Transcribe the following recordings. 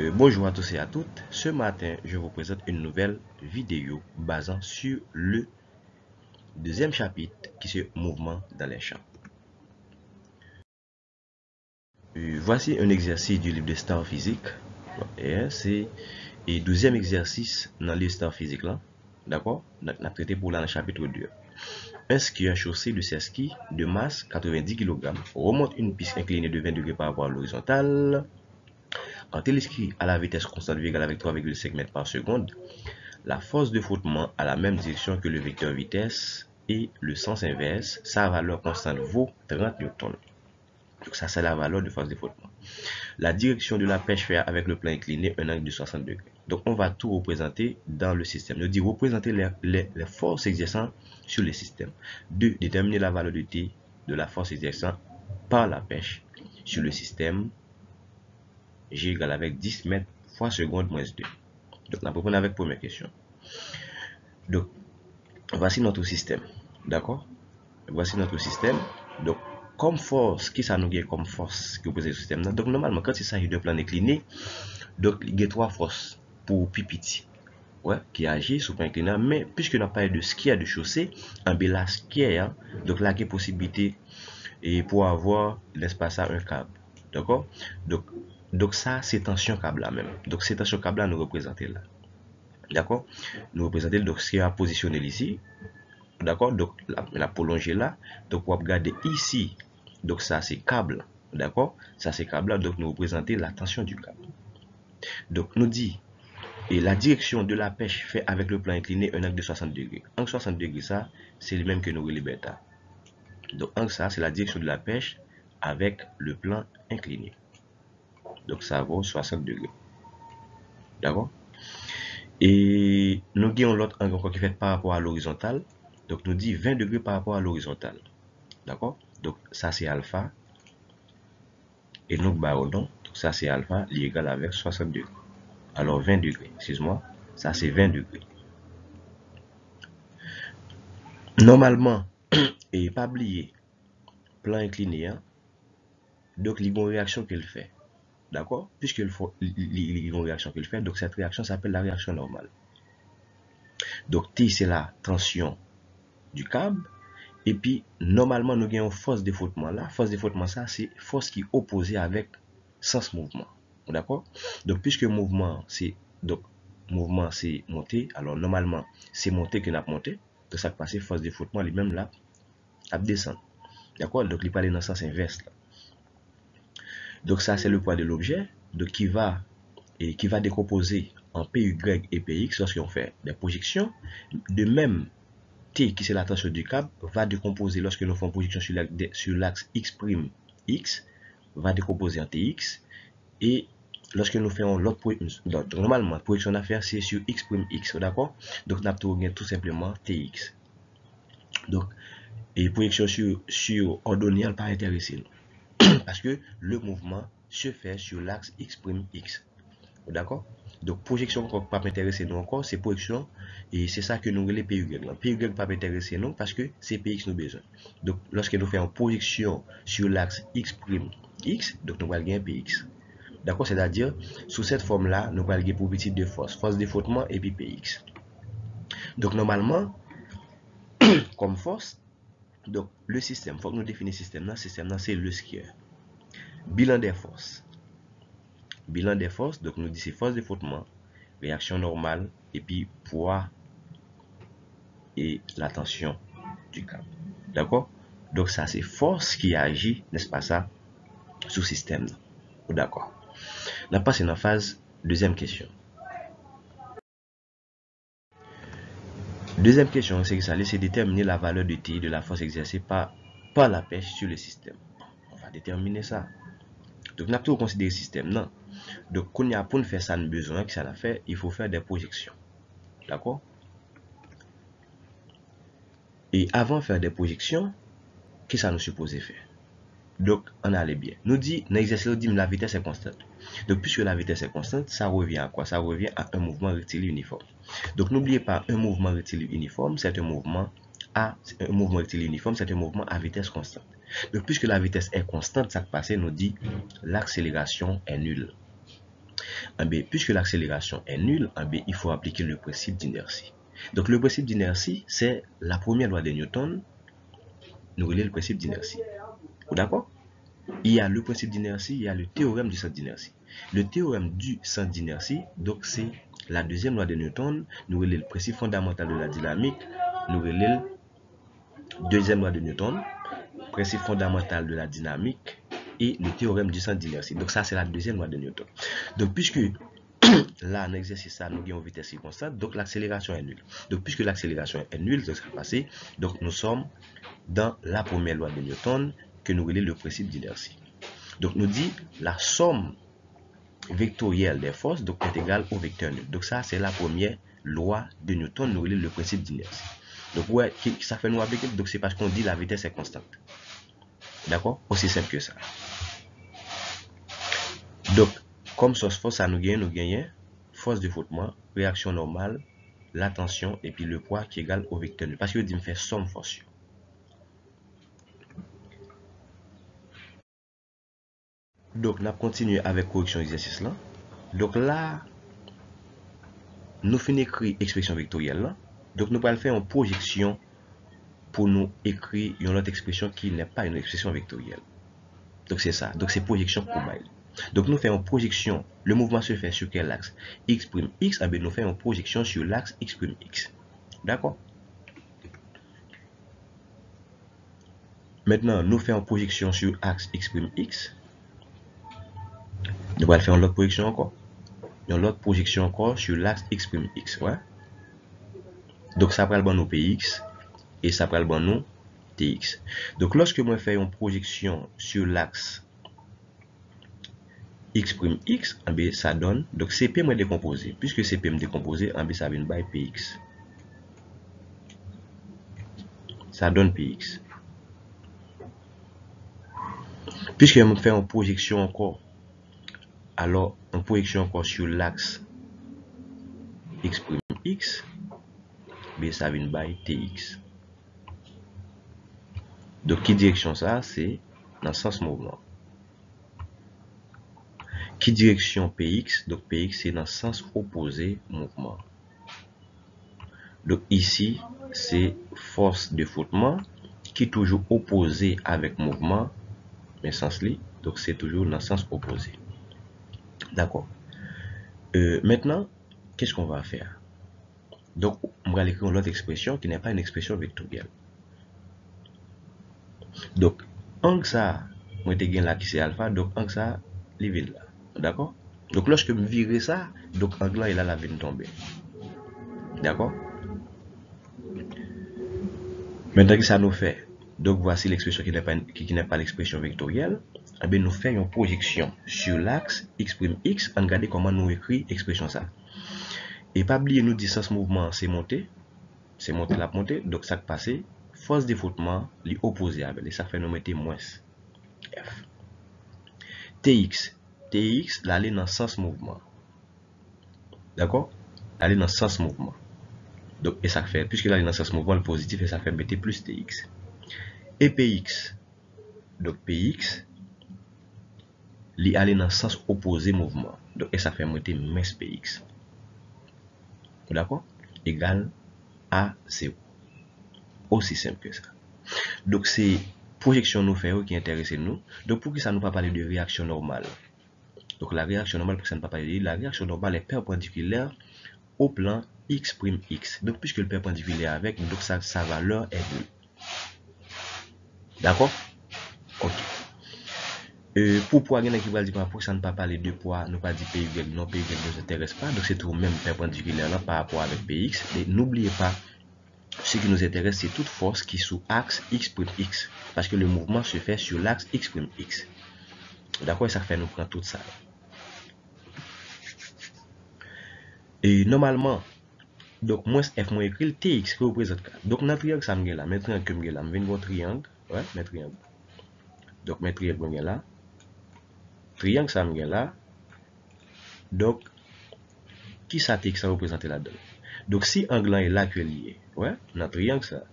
Bonjour à tous et à toutes. Ce matin, je vous présente une nouvelle vidéo basant sur le deuxième chapitre qui est mouvement dans les champs. Voici un exercice du livre de Star Physique. C'est le 12e exercice dans le Star Physique là. D'accord? On a traité pour là dans le chapitre 2. Un skieur chaussé de ses skis de masse 90 kg remonte une piste inclinée de 20 degrés par rapport à l'horizontale. Quand il skie à la vitesse constante égale avec 3,5 mètres par seconde, la force de frottement a la même direction que le vecteur vitesse et le sens inverse. Sa valeur constante vaut 30 newtons. Donc ça, c'est la valeur de force de frottement. La direction de la pêche fait avec le plan incliné un angle de 60 degrés. Donc on va tout représenter dans le système. Nous dit représenter les forces exerçant sur le système. 2. Déterminer la valeur de T de la force exerçant par la pêche sur le système. G égale avec 10 mètres fois seconde moins 2. Donc, on va répondre avec la première question. Donc, voici notre système. D'accord? Voici notre système. Donc, comme force, qui ça nous gagne comme force que vous posez le système? Donc, normalement, quand il s'agit d'un plan incliné, donc, il y a 3 forces pour pipiti. Ouais, qui agit sur le plan incliné. Mais, puisque nous parlons de ski à de chaussée, en la ski, donc là, il y a possibilité et pour avoir l'espace à un câble. D'accord? Donc ça, c'est tension câble là même. Donc c'est tension câble là nous représenter là. D'accord? Nous représenter donc ce qui a positionné ici. D'accord? Donc la prolonger là. Donc on va regarder ici. Donc ça c'est câble. D'accord? Ça c'est câble là. Donc nous représenter la tension du câble. Donc nous dit et la direction de la pêche fait avec le plan incliné un angle de 60 degrés. Angle 60 degrés ça c'est le même que nous relais bêta. Donc angle ça c'est la direction de la pêche avec le plan incliné. Donc ça vaut 60 degrés. D'accord? Et nous avons l'autre angle encore qui fait par rapport à l'horizontale. Donc nous dit 20 degrés par rapport à l'horizontale. D'accord? Donc ça c'est alpha. Et nous barons donc ça c'est alpha, il est égal avec 60 degrés. Alors 20 degrés, excuse-moi, ça c'est 20 degrés. Normalement, et pas oublier, plan incliné, hein? Donc il y a une réaction qu'il fait. D'accord? Puisque il y a une réaction qu'il fait, donc cette réaction s'appelle la réaction normale. Donc T c'est la tension du câble. Et puis, normalement, nous avons une force de frottement. La force de frottement, ça, c'est force qui est opposée avec sens mouvement. D'accord? Donc, puisque mouvement, c'est monter, alors normalement, c'est monter que n'a monté. Donc, ça passe force de frottement, lui-même là, à descendre. D'accord? Donc, il parle dans le sens inverse. Là. Donc, ça, c'est le poids de l'objet. Donc, qui va décomposer en PY et PX lorsqu'on fait des projections. De même, T, qui c'est la tension du câble, va décomposer lorsque nous faisons projection sur l'axe X', va décomposer en TX. Et lorsque nous faisons l'autre projection, normalement, projection à faire, c'est sur X', d'accord? Donc, nous avons tout simplement TX. Donc, et projection sur ordonnée, pas intéressé nous. Parce que le mouvement se fait sur l'axe X'. D'accord? Donc, projection qui ne pas m'intéresser nous encore, c'est projection, et c'est ça que nous les PY. PY ne pas m'intéresser nous parce que c'est PX nous besoin. Donc, lorsque nous faisons projection sur l'axe X', donc nous allons gagner PX. D'accord? C'est-à-dire, sous cette forme-là, nous allons gagner pour petit de force de frottement et puis PX. Donc, normalement, comme force, donc le système, il faut que nous définissions le système, c'est le skieur. Bilan des forces. Bilan des forces, donc nous disons c'est force de frottement, réaction normale, et puis poids et la tension du câble. D'accord? Donc ça c'est force qui agit, n'est-ce pas ça, sous système. D'accord. On passe dans la phase deuxième question. Deuxième question, c'est que ça laisse déterminer la valeur de T de la force exercée par la pêche sur le système. On va déterminer ça. Donc on a tout considéré le système, non? Donc, pour nous faire ça, nous avons besoin que ça l'a fait, il faut faire des projections. D'accord? Et avant de faire des projections, qu'est-ce que ça nous suppose faire? Donc, on allait bien. Nous dit, dans l'exercice, la vitesse est constante. Donc, puisque la vitesse est constante, ça revient à quoi? Ça revient à un mouvement rectiligne uniforme. Donc, n'oubliez pas, un mouvement rectiligne uniforme, c'est un mouvement rectiligne uniforme, c'est un mouvement à vitesse constante. Donc, puisque la vitesse est constante, ça passe, nous dit, l'accélération est nulle. puisque l'accélération est nulle, il faut appliquer le principe d'inertie. Donc le principe d'inertie, c'est la première loi de Newton, nous relève le principe d'inertie. D'accord? Il y a le principe d'inertie, il y a le théorème du centre d'inertie. Le théorème du centre d'inertie, donc c'est la deuxième loi de Newton, nous relève le principe fondamental de la dynamique, nous relève deuxième loi de Newton, principe fondamental de la dynamique et le théorème du centre d'inertie. Donc ça c'est la deuxième loi de Newton. Donc puisque là en exercice ça nous avons une vitesse constante, donc l'accélération est nulle. Donc puisque l'accélération est nulle, donc ça va passer, donc nous sommes dans la première loi de Newton que nous relève le principe d'inertie. Donc nous dit la somme vectorielle des forces donc est égale au vecteur nul. Donc ça c'est la première loi de Newton, nous relève le principe d'inertie. Donc ouais, ça fait nous appliquer, donc c'est parce qu'on dit la vitesse est constante. D'accord? Aussi simple que ça. Donc, comme source force, ça nous gagne force de frottement, réaction normale, la tension et puis le poids qui est égal au vecteur nul. Parce que dit me fait somme force. Donc, on continue avec correction exercice là. Donc là, nous finissons écrire expression vectorielle là. Donc, nous allons faire une projection pour nous écrire une autre expression qui n'est pas une expression vectorielle. Donc, c'est ça. Donc, c'est projection combine. Donc, nous faisons une projection. Le mouvement se fait sur quel axe? X', X. Nous faisons une projection sur l'axe X', X. D'accord? Maintenant, nous faisons une projection sur l'axe X', X. Nous allons faire une autre projection encore. Une autre projection encore sur l'axe X', X. Ouais? Donc, ça prend le bon nous PX et ça prend le bon nous TX. Donc, lorsque moi fais une projection sur l'axe X', X, ça donne, donc CP me décomposé. Puisque CP me décomposé, ça vient by PX. Ça donne PX. Puisque je me fais une projection encore, alors une projection encore sur l'axe X', X, ça vient by TX. Donc, qui direction ça? C'est dans le sens mouvement. Qui direction PX? Donc, PX c'est dans le sens opposé mouvement. Donc, ici, c'est force de frottement qui est toujours opposé avec mouvement, mais sens li. Donc, c'est toujours dans le sens opposé. D'accord. Maintenant, qu'est-ce qu'on va faire? Donc, on va écrire l'autre expression qui n'est pas une expression vectorielle. Donc, angle ça, moi je gagne là qui c'est alpha, donc angle ça, il vient là. D'accord? Donc, lorsque je vire ça, donc angle là, il a la vient tomber. D'accord? Maintenant, que ça nous fait? Donc, voici l'expression qui n'est pas l'expression vectorielle. Eh bien, nous faisons une projection sur l'axe X', X. Regardez comment nous écrit l'expression ça. Et pas oublier, nous dit sens mouvement, c'est monter. C'est monter la montée. Donc, ça passe. Force de frottement, l'opposé avec. Et ça fait nous mettre moins F. TX. TX, l'aller dans le sens mouvement. D'accord? L'aller dans le sens mouvement. Donc, et ça fait, puisque l'aller dans le sens mouvement, le positif, et ça fait mettre plus TX. Et PX. Donc, PX, l'aller dans le sens opposé mouvement. Donc, et ça fait mettre moins PX. D'accord? Égal à 0. Aussi simple que ça. Donc, c'est projection nous fait qui intéresse nous. Donc, pour que ça nous pas parler de réaction normale. Donc, la réaction normale, pour que ça ne pas parler de la réaction normale est perpendiculaire au plan X', X. Donc, puisque le perpendiculaire avec, donc sa valeur est 2. D'accord? Ok. Pour poids, il y a qui va dire pour que ça ne pas parler de poids, nous pas dire PY, non, PY ne nous intéresse pas. Donc, c'est tout même perpendiculaire là, par rapport avec PX. Et n'oubliez pas, ce qui nous intéresse, c'est toute force qui est sous axe X', X. Parce que le mouvement se fait sur l'axe X', X. D'accord? Ça fait nous prendre tout ça. Et normalement, donc moins F moins écrit TX qui représente 4. Donc, notre triangle, ça me là. Mes triangle que me là. Je vais triangle. Ouais, mes triangle. Donc, mes triangle là. Triangle, ça me là. Donc, qui ça TX ça représente là-dedans? Donc, si angle est là que lié, ouais, notre triangle ça.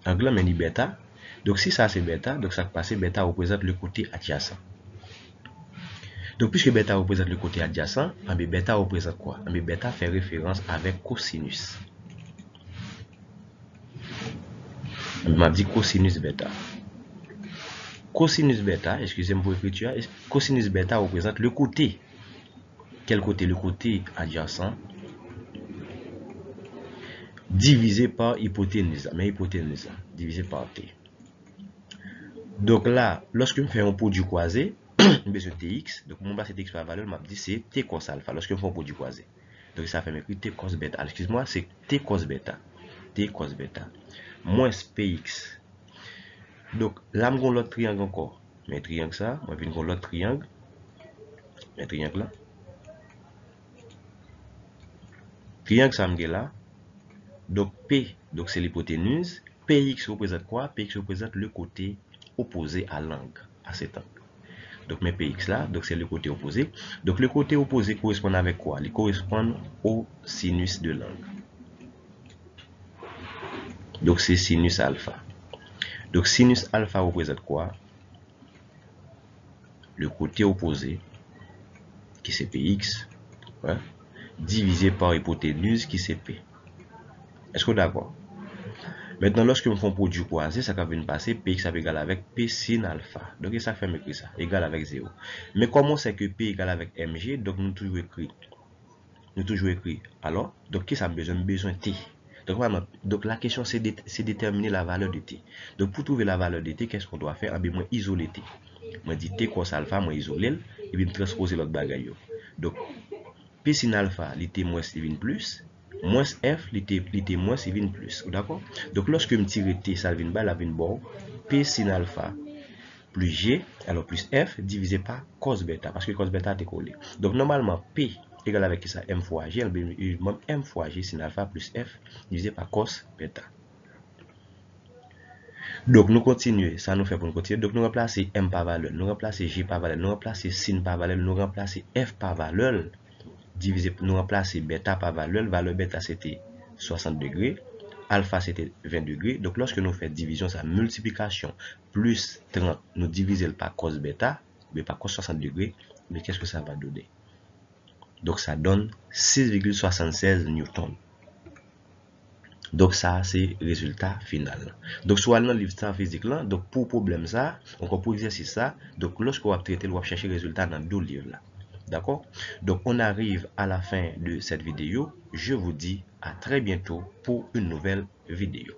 Angle là, mais bêta. Donc, si ça c'est bêta, donc ça passe bêta représente le côté adjacent. Donc, puisque bêta représente le côté adjacent, bêta représente quoi? Bêta fait référence avec cosinus. m'a dit cosinus bêta. Cosinus bêta, excusez-moi pour l'écriture, cosinus bêta représente le côté. Quel côté? Le côté adjacent divisé par hypoténuse. Mais hypoténuse, divisé par t. Donc là, lorsque je fais un produit croisé, besoin tx, donc mon bas c'est tx par valeur, m'a dit c'est t cos alpha lorsque je fais un produit croisé. Donc ça fait m'écrire t cos bêta. Excuse-moi, c'est t cos bêta. T cos bêta. Moins px. Donc là, je vais l'autre triangle encore. Mais triangle ça, je vais l'autre triangle. Mais triangle là. Triangle ça, je là. Donc P, donc c'est l'hypoténuse. Px représente quoi? Px représente le côté opposé à l'angle, à cet angle. Donc mes Px là, donc c'est le côté opposé. Donc le côté opposé correspond avec quoi? Il correspond au sinus de l'angle. Donc c'est sinus alpha. Donc sinus alpha représente quoi? Le côté opposé, qui c'est Px, ouais, divisé par hypoténuse, qui c'est P. Est-ce que d'accord? Maintenant, lorsque nous faisons produit croisé, ça va passer Px égal avec P sin alpha. Donc, ça fait m'écrire ça, égal avec 0. Mais comment c'est que P égal avec Mg? Donc, nous toujours écrit. Alors, donc, qui ça a besoin? Besoin T. Donc, vraiment, donc la question, c'est déterminer la valeur de T. Donc, pour trouver la valeur de T, qu'est-ce qu'on doit faire? Moi, isoler T. Moi, dit T cos alpha, moi, isoler, et puis transposer l'autre bagaille. Donc, P sin alpha, l'était moins, il vient plus. Moins f, l'était moins, il vient plus. D'accord? Donc, lorsque je tire t, ça vient bas, la vient bon. P sin alpha plus g, alors plus f, divisé par cos bêta, parce que cos bêta est collé. Donc, normalement, P égale avec ça, m fois g, m fois g sin alpha plus f, divisé par cos bêta. Donc, nous continuons. Ça nous fait pour nous continuer. Donc, nous remplacer m par valeur, nous remplacer g par valeur, nous remplacer sin par valeur, nous remplacer f par valeur. Divisé, nous remplacer bêta par valeur. Valeur bêta c'était 60 degrés. Alpha c'était 20 degrés. Donc lorsque nous faisons division, ça multiplication plus 30, nous divisons par cos bêta, mais par cos 60 degrés. Mais qu'est-ce que ça va donner? Donc ça donne 6,76 newtons. Donc ça c'est le résultat final. Donc soit dans le livre star physique là, donc pour problème ça, encore pour exercice ça, donc lorsque vous traiter, vous chercher le résultat dans deux livres là. D'accord? Donc, on arrive à la fin de cette vidéo. Je vous dis à très bientôt pour une nouvelle vidéo.